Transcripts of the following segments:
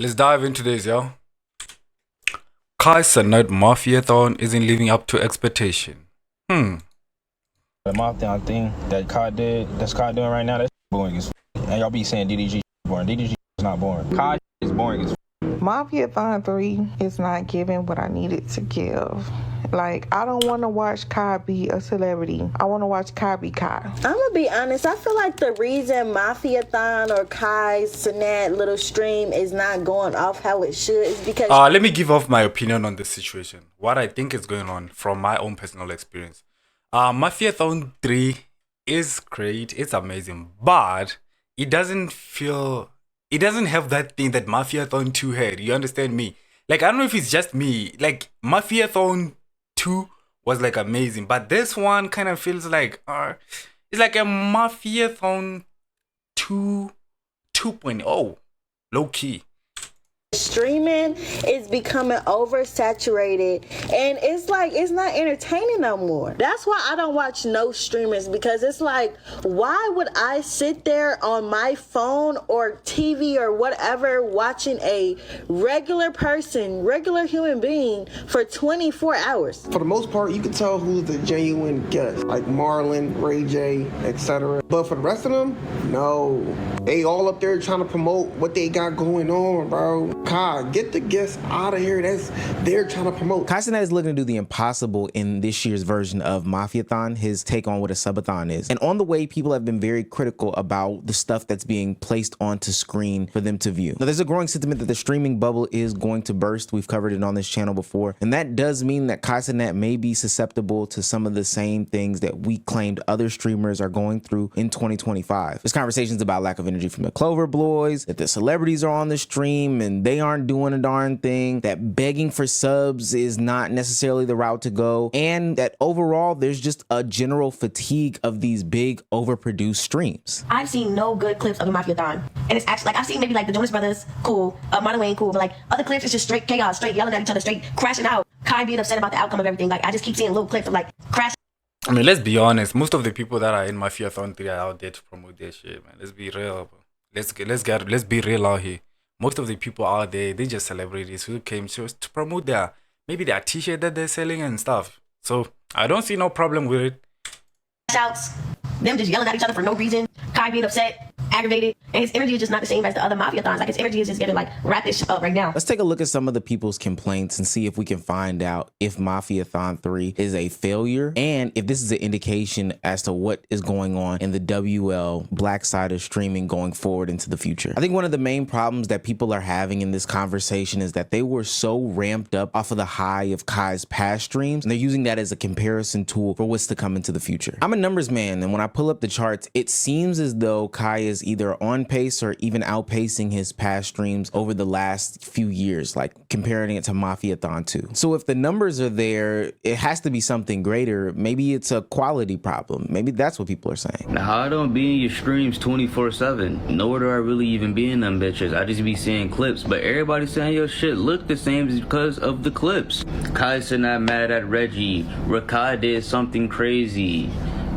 Let's dive into this, yo. Kai Cenat Mafiathon isn't living up to expectation. Hmm. The Mafiathon thing that that's Kai doing right now, that's boring as and y'all be saying DDG boring. DDG is not boring. Kai is boring as Mafiathon 3 is not giving what I needed to give. Like, I don't want to watch Kai be a celebrity. I want to watch Kai be Kai. I'm gonna be honest, I feel like the reason Mafiathon or Kai Cenat little stream is not going off how it should is because Let me give off my opinion on this situation. What I think is going on from my own personal experience. Mafiathon 3 is great, it's amazing, but it doesn't have that thing that Mafiathon 2 had. You understand me? Like, I don't know if it's just me. Like, Mafiathon 2 was like amazing, but this one kind of feels like it's like a Mafiathon 2 2.0, low key. streaming is becoming oversaturated and it's like it's not entertaining no more. That's why I don't watch no streamers, because it's like, why would I sit there on my phone or TV or whatever watching a regular human being for 24 hours? For the most part, you can tell who's the genuine guest, like Marlon, Ray J, etc. But for the rest of them, no. They all up there trying to promote what they got going on, bro. Kai, get the guests out of here. They're trying to promote. Kai Cenat is looking to do the impossible in this year's version of Mafiathon, his take on what a subathon is. And on the way, people have been very critical about the stuff that's being placed onto screen for them to view. Now, there's a growing sentiment that the streaming bubble is going to burst. We've covered it on this channel before. And that does mean that Kai Cenat may be susceptible to some of the same things that we claimed other streamers are going through in 2025. There's conversations about lack of energy from the Clover Boys, that the celebrities are on the stream and they aren't doing a darn thing, that begging for subs is not necessarily the route to go, and that overall there's just a general fatigue of these big overproduced streams. I've seen no good clips of the Mafiathon, and it's actually like I've seen maybe like the Jonas Brothers, cool, Marlon Wayne, cool, but like other clips it's just straight chaos, straight yelling at each other, straight crashing out, Kai being upset about the outcome of everything. Like I just keep seeing little clips of like crash. I mean, let's be honest. Most of the people that are in Mafiathon 3 are out there to promote their shit, man. Let's be real. Bro. Let's be real out here. Most of the people out there, they just celebrities who came to promote maybe their t-shirt that they're selling and stuff. So I don't see no problem with it. Shouts, them just yelling at each other for no reason, Kai being upset, aggravated, and his energy is just not the same as the other Mafiathons. Like his energy is just getting like wrap this shit up right now. Let's take a look at some of the people's complaints and see if we can find out if Mafiathon 3 is a failure and if this is an indication as to what is going on in the WL black side of streaming going forward into the future. I think one of the main problems that people are having in this conversation is that they were so ramped up off of the high of Kai's past streams, and they're using that as a comparison tool for what's to come into the future. I'm a numbers man, and when I pull up the charts, it seems as though Kai is either on pace or even outpacing his past streams over the last few years, like comparing it to Mafiathon 2. So if the numbers are there, it has to be something greater. Maybe it's a quality problem. Maybe that's what people are saying. Now, I don't be in your streams 24/7. Nowhere do I really even be in them bitches. I just be seeing clips, but everybody saying your shit look the same because of the clips. Kai Cenat mad at Reggie. Rakai did something crazy.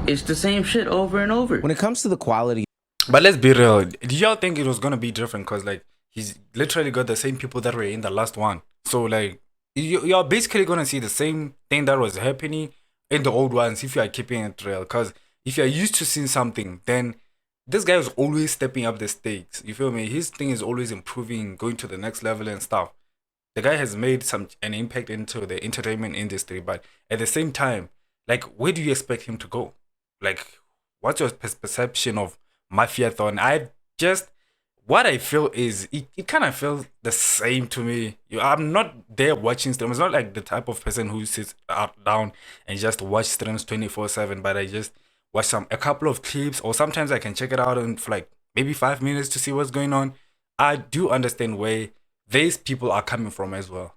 It's the same shit over and over. When it comes to the quality, But let's be real. Did y'all think it was gonna be different? Cause like he's literally got the same people that were in the last one. So like you're basically gonna see the same thing that was happening in the old ones if you are keeping it real. Cause if you're used to seeing something, then this guy is always stepping up the stakes. You feel me? His thing is always improving, going to the next level and stuff. The guy has made an impact into the entertainment industry, but at the same time, like where do you expect him to go? Like, what's your perception of Mafiathon? What I feel is it kind of feels the same to me. I'm not there watching streams. I'm not like the type of person who sits down and just watch streams 24/7, but I just watch a couple of clips, or sometimes I can check it out for like maybe 5 minutes to see what's going on. I do understand where these people are coming from as well.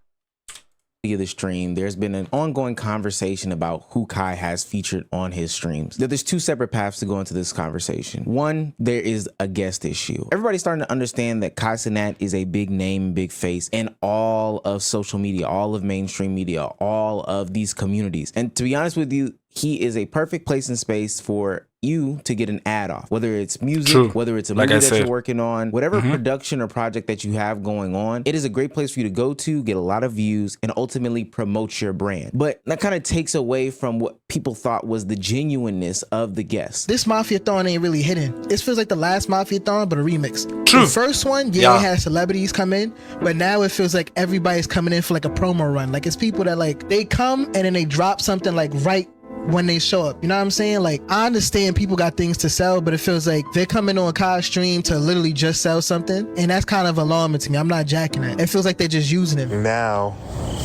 of the stream, there's been an ongoing conversation about who Kai has featured on his streams. There's two separate paths to go into this conversation. One, there is a guest issue. Everybody's starting to understand that Kai Cenat is a big name, big face in all of social media, all of mainstream media, all of these communities. And to be honest with you, he is a perfect place and space for you to get an ad off, whether it's music, True. whether it's a Like movie I that said. you're working on, whatever production or project that you have going on. It is a great place for you to go to, get a lot of views, and ultimately promote your brand. But that kind of takes away from what people thought was the genuineness of the guests. This Mafiathon ain't really hidden. It feels like the last Mafiathon, but a remix. True. The first one, yeah, it had celebrities come in, but now it feels like everybody's coming in for like a promo run. Like it's people that like, they come and then they drop something like right when they show up. You know what I'm saying? Like, I understand people got things to sell, but it feels like they're coming on Kai's stream to literally just sell something. And that's kind of alarming to me. I'm not jacking that. It feels like they're just using it. Now,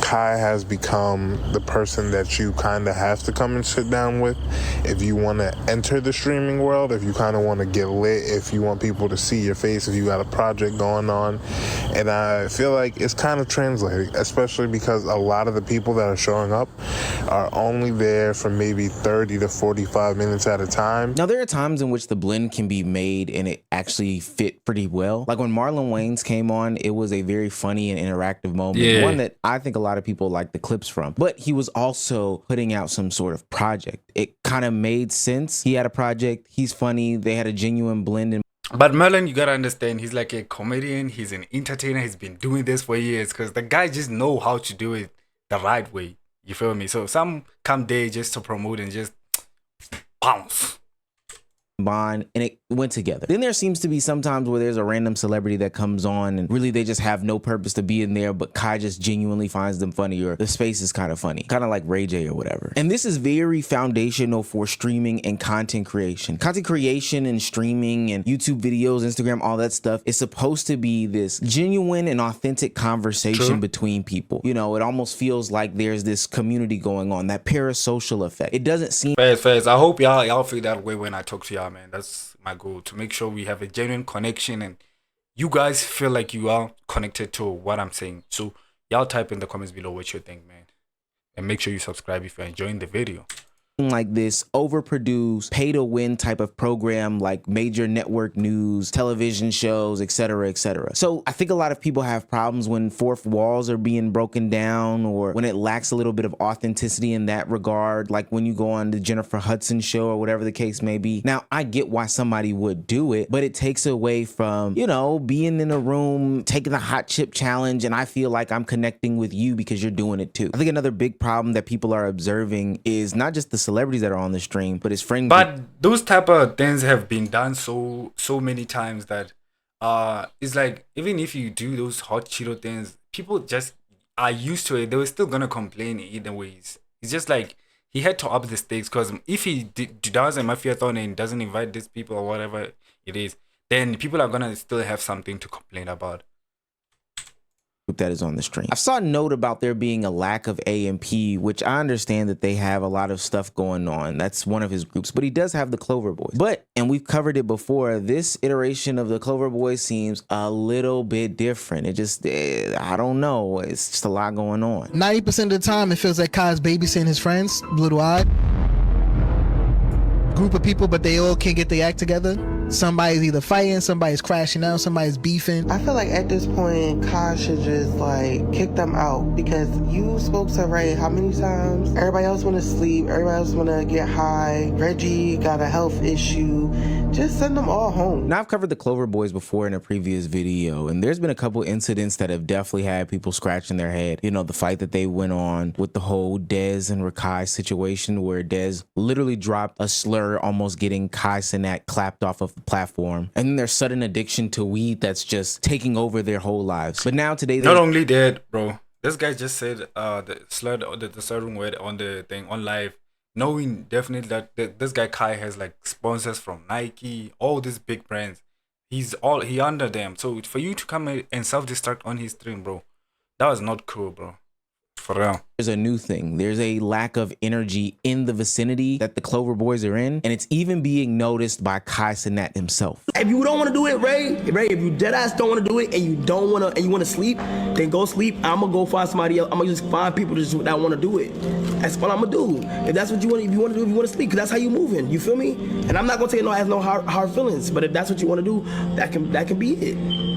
Kai has become the person that you kind of have to come and sit down with if you want to enter the streaming world, if you kind of want to get lit, if you want people to see your face, if you got a project going on. And I feel like it's kind of translating, especially because a lot of the people that are showing up are only there for maybe 30 to 45 minutes at a time. Now, there are times in which the blend can be made and it actually fit pretty well. Like when Marlon Wayans came on, it was a very funny and interactive moment. One that I think a lot of people like the clips from. But he was also putting out some sort of project. It kind of made sense. He had a project. He's funny. They had a genuine blend. But Merlin, you gotta understand, he's like a comedian. He's an entertainer. He's been doing this for years because the guy just know how to do it the right way. You feel me? So some come there just to promote and just bounce. Bond, and it went together. Then there seems to be sometimes where there's a random celebrity that comes on and really they just have no purpose to be in there, but Kai just genuinely finds them funny, or the space is kind of funny, kind of like Ray J or whatever. And this is very foundational for streaming and content creation. Content creation and streaming and YouTube videos, Instagram, all that stuff is supposed to be this genuine and authentic conversation between people. You know, it almost feels like there's this community going on, that parasocial effect. It doesn't seem Fast. I hope y'all feel that way when I talk to y'all, man. That's my goal, to make sure we have a genuine connection and you guys feel like you are connected to what I'm saying. So y'all type in the comments below what you think, man, and make sure you subscribe if you're enjoying the video. Like this overproduced pay to win type of program, like major network news, television shows, etc., etc. So I think a lot of people have problems when fourth walls are being broken down, or when it lacks a little bit of authenticity in that regard, like when you go on the Jennifer Hudson show or whatever the case may be. Now, I get why somebody would do it, but it takes away from, you know, being in a room, taking the hot chip challenge, and I feel like I'm connecting with you because you're doing it too. I think another big problem that people are observing is not just the celebrities that are on the stream, but his friend. But those type of things have been done so many times that it's like, even if you do those hot Cheeto things, people just are used to it. They were still gonna complain either ways. It's just like he had to up the stakes, because if he does a Mafiathon and doesn't invite these people or whatever it is, then people are gonna still have something to complain about. That is on the stream. I saw a note about there being a lack of A&P, which I understand that they have a lot of stuff going on. That's one of his groups, but he does have the Clover Boys. But, and we've covered it before, this iteration of the Clover Boys seems a little bit different. It just, I don't know. It's just a lot going on. 90% of the time, it feels like Kai's babysitting his friends, little odd. Group of people, but they all can't get their act together. Somebody's either fighting, somebody's crashing out, somebody's beefing. I feel like at this point, Kai should just like kick them out, because you spoke to Ray how many times? Everybody else want to sleep. Everybody else want to get high. Reggie got a health issue. Just send them all home. Now, I've covered the Clover Boys before in a previous video, and there's been a couple incidents that have definitely had people scratching their head. You know, the fight that they went on with the whole Dez and Rakai situation, where Dez literally dropped a slur, almost getting Kai Cenat clapped off of the platform, and then their sudden addiction to weed that's just taking over their whole lives. But now today, not only that, bro, this guy just said the certain word on the thing on live, knowing definitely that this guy Kai has like sponsors from Nike, all these big brands. He under them. So for you to come and self-destruct on his stream, bro, that was not cool, bro. For real. There's a new thing. There's a lack of energy in the vicinity that the Clover Boys are in, and it's even being noticed by Kai Cenat himself. If you don't want to do it, Ray, if you dead ass don't want to do it, and you don't want to, and you want to sleep, then go sleep. I'm gonna go find somebody else. I'm gonna just find people that want to do it. That's what I'm gonna do. If that's what you want, if you want to do, if you want to sleep, because that's how you moving. You feel me? And I'm not gonna say no, I have no hard feelings. But if that's what you want to do, that can be it.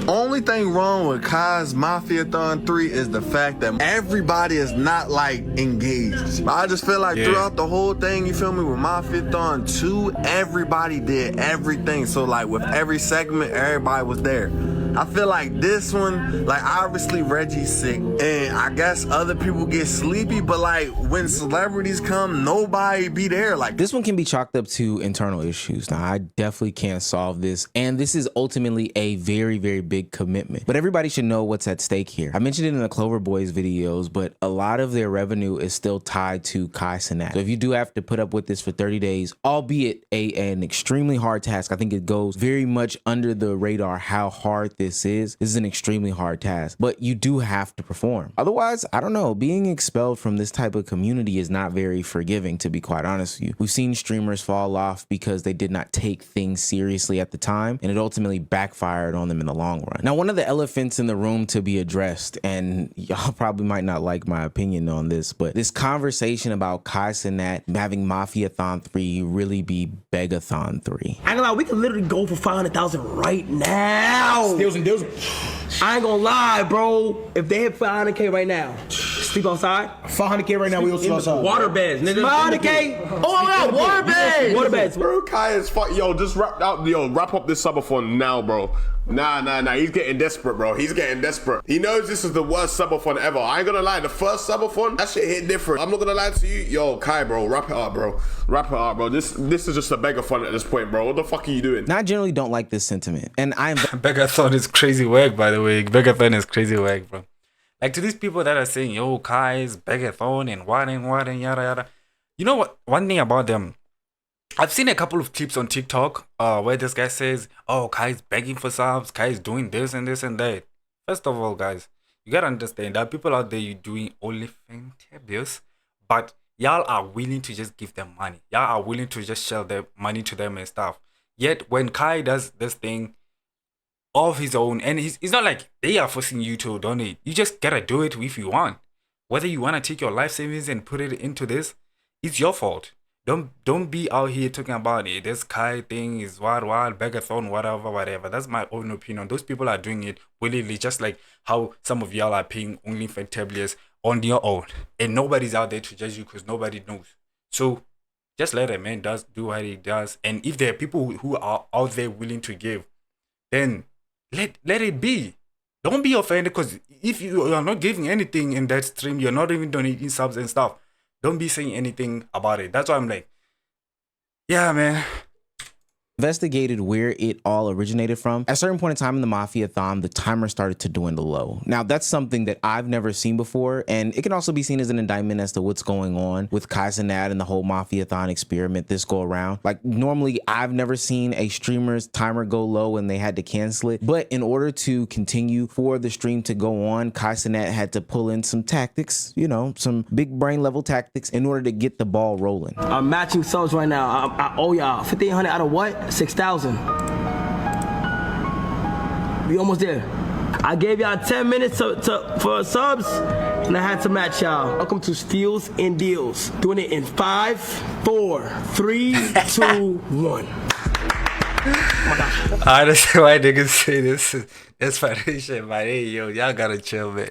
Only thing wrong with Kai's Mafiathon 3 is the fact that everybody is not like engaged. I just feel like throughout the whole thing, you feel me, with Mafiathon 2, everybody did everything. So like with every segment, everybody was there. I feel like this one, like obviously Reggie's sick, and I guess other people get sleepy, but like when celebrities come, nobody be there. Like this one can be chalked up to internal issues. Now, I definitely can't solve this, and this is ultimately a very, very big commitment. But everybody should know what's at stake here. I mentioned it in the Clover Boys videos, but a lot of their revenue is still tied to Kai Cenat. So if you do have to put up with this for 30 days, albeit an extremely hard task, I think it goes very much under the radar how hard this is. This is an extremely hard task, but you do have to perform. Otherwise, I don't know, being expelled from this type of community is not very forgiving, to be quite honest with you. We've seen streamers fall off because they did not take things seriously at the time, and it ultimately backfired on them in the long run. Now, one of the elephants in the room to be addressed, and y'all probably might not like my opinion on this, but this conversation about Kai Cenat having Mafiathon 3 really be Begathon 3. I ain't gonna lie, we could literally go for 500,000 right now. I ain't gonna lie, bro. If they hit 500K right now, sleep outside. 500K right now, we will sleep outside. Water beds, nigga. 500K. Oh my God, water beds. Water beds. Bro, Kai is fuck. Yo, just wrap up this subathon now, bro. Nah. He's getting desperate, bro. He's getting desperate. He knows this is the worst subathon ever. I ain't gonna lie. The first subathon, that shit hit different. I'm not gonna lie to you. Yo, Kai, bro, wrap it up, bro. Wrap it up, bro. This is just a Begathon at this point, bro. What the fuck are you doing? Now, I generally don't like this sentiment, and Begathon is crazy work, by the way. Begathon is crazy work, bro. Like, to these people that are saying, yo, Kai is Begathon and what and yada yada. You know what? One thing about them, I've seen a couple of clips on TikTok where this guy says, oh, Kai's begging for subs, Kai's doing this and this and that. First of all, guys, you gotta understand, there are people out there you doing only fantabulous, but y'all are willing to just give them money. Y'all are willing to just shell their money to them and stuff. Yet when Kai does this thing of his own, and it's not like they are forcing you to donate. You just gotta do it if you want. Whether you wanna take your life savings and put it into this, it's your fault. Don't be out here talking about it. This Kai thing is wild, Begathon, whatever. That's my own opinion. Those people are doing it willingly, just like how some of y'all are paying only fantabulous on your own, and nobody's out there to judge you because nobody knows. So just let a man do what he does, and if there are people who are out there willing to give, then let it be. Don't be offended, because if you are not giving anything in that stream, you're not even donating subs and stuff, don't be saying anything about it. That's why I'm like, yeah, man. Investigated where it all originated from. At a certain point in time in the Mafiathon, the timer started to dwindle low. Now, that's something that I've never seen before, and it can also be seen as an indictment as to what's going on with Kai Cenat and the whole Mafiathon experiment this go around. Like, normally, I've never seen a streamer's timer go low and they had to cancel it, but in order to continue for the stream to go on, Kai Cenat had to pull in some tactics, you know, some big brain level tactics in order to get the ball rolling. I'm matching subs right now. I owe y'all 1,500 out of what? 6,000. We almost there. I gave y'all 10 minutes for subs, and I had to match y'all. Welcome to Steals and Deals. Doing it in 5, 4, 3, 2, 1. I understand why niggas say this. That's funny shit, man. Hey, yo, y'all gotta chill, man.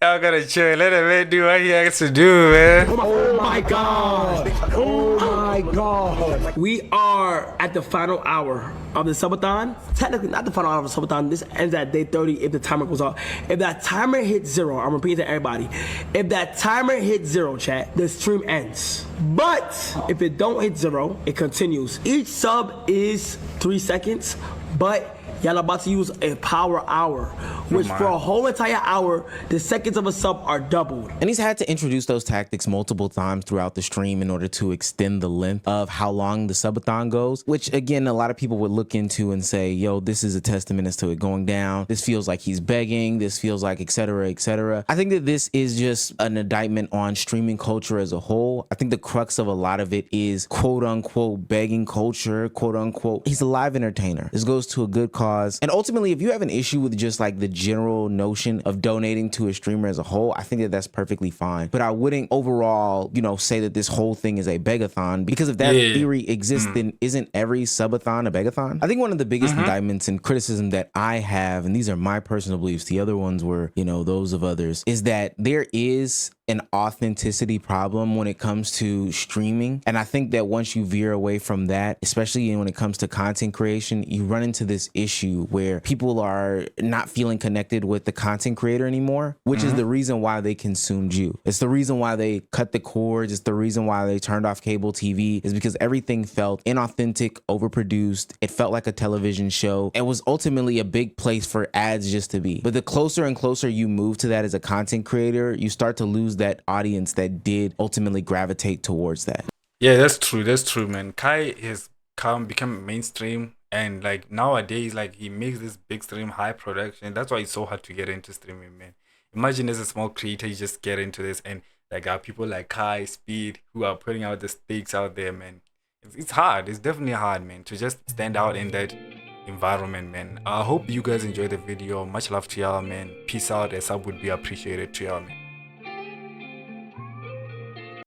Y'all gotta chill. Let a man do what he has to do, man. Oh my God. Oh my God. We are at the final hour of the subathon. Technically, not the final hour of the subathon. This ends at day 30 if the timer goes off. If that timer hits 0, I'm repeating to everybody. If that timer hits 0, chat, the stream ends. But if it don't hit 0, it continues. Each sub is 3 seconds, but y'all about to use a power hour, which for a whole entire hour, the seconds of a sub are doubled. And he's had to introduce those tactics multiple times throughout the stream in order to extend the length of how long the subathon goes, which again, a lot of people would look into and say, yo, this is a testament as to it going down. This feels like he's begging. This feels like et cetera, et cetera. I think that this is just an indictment on streaming culture as a whole. I think the crux of a lot of it is quote unquote begging culture, quote unquote. He's a live entertainer. This goes to a good cause. cause. And ultimately, if you have an issue with just like the general notion of donating to a streamer as a whole, I think that that's perfectly fine. But I wouldn't overall, you know, say that this whole thing is a Begathon, because if that theory exists, then isn't every subathon a Begathon? I think one of the biggest indictments and criticism that I have, and these are my personal beliefs, the other ones were, you know, those of others, is that there is an authenticity problem when it comes to streaming. And I think that once you veer away from that, especially when it comes to content creation, you run into this issue where people are not feeling connected with the content creator anymore, which is the reason why they consumed you. It's the reason why they cut the cords. It's the reason why they turned off cable TV, is because everything felt inauthentic, overproduced. It felt like a television show. It was ultimately a big place for ads just to be. But the closer and closer you move to that as a content creator, you start to lose that audience that did ultimately gravitate towards that. Yeah, that's true, man. Kai has become mainstream, and like nowadays, like he makes this big stream, high production. That's why it's so hard to get into streaming, man. Imagine as a small creator, you just get into this, and like people like Kai, Speed, who are putting out the stakes out there, man. It's hard. It's definitely hard, man, to just stand out in that environment, man. I hope you guys enjoyed the video. Much love to y'all, man. Peace out. A sub would be appreciated to y'all, man.